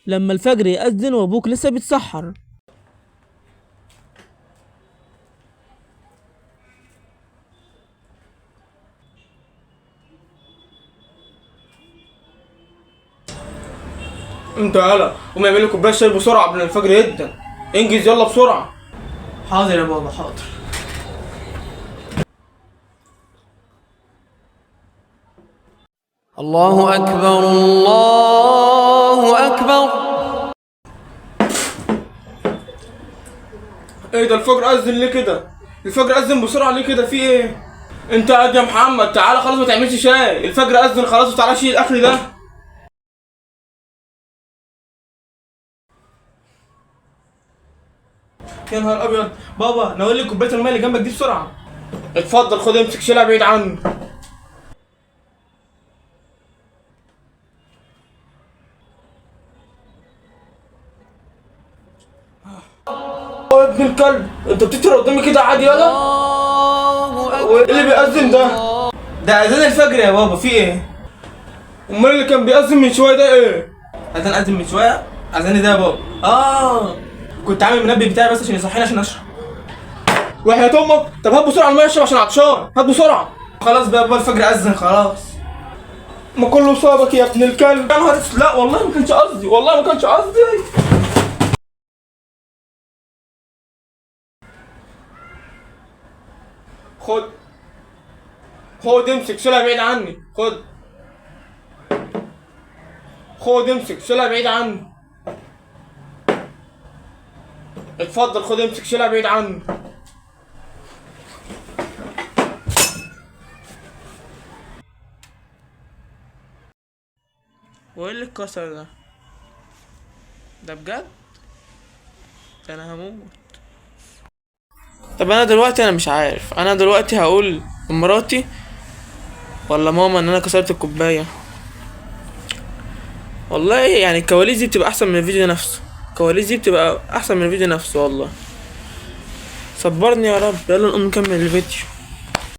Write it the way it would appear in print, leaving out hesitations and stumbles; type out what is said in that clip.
لما الفجر يأذن وابوك لسه بيتسحر. انت يالا قوم اعمل لي كوبايه شاي بسرعه قبل الفجر يبدا. انجز يلا بسرعه. حاضر يا بابا حاضر. الله أكبر الله أكبر. ايه ده الفجر اذن ليه كده؟ الفجر اذن بسرعه ليه كده؟ في ايه؟ انت قاعد يا محمد تعالى خلاص ما تعملش شاي، الفجر اذن خلاص وتعالى شيل الاكل ده. يا نهار ابيض، بابا ناول لي كوبايه الماء اللي جنبك دي بسرعه. اتفضل خد امسك شيلها بعيد عني. يا ابن الكلب انت بتترى قدامي كده عادي يلا؟ وايه اللي بيأذن ده؟ ده اذان الفجر يا بابا، في ايه؟ امال اللي كان بيأذن من شويه ده ايه؟ اذان اذن من شويه؟ اذان ده يا بابا كنت عامل المنبه بتاعي بس عشان يصحيني عشان اشرب. وحياة امك طب هات بسرعه الميه اشرب عشان عطشان، هات بسرعه. خلاص بقى بابا الفجر اذن خلاص. ما كله صابك يا ابن الكلب. يا نهار اسود، لا والله ما كانش قصدي، والله ما كانش قصدي. خد خد امسك شيلها بعيد عني. خد امسك شيلها بعيد عني. اتفضل خد امسك شيلها بعيد عني. وايه اللي اتكسر ده؟ ده بجد؟ ده انا هموت. طب انا دلوقتي انا مش عارف، انا دلوقتي هقول لمراتي ولا ماما ان انا كسرت الكوبايه؟ والله يعني الكواليس دي بتبقى احسن من الفيديو نفسه، الكواليس دي بتبقى احسن من الفيديو نفسه والله. صبرني يا رب، يلا نقوم نكمل الفيديو.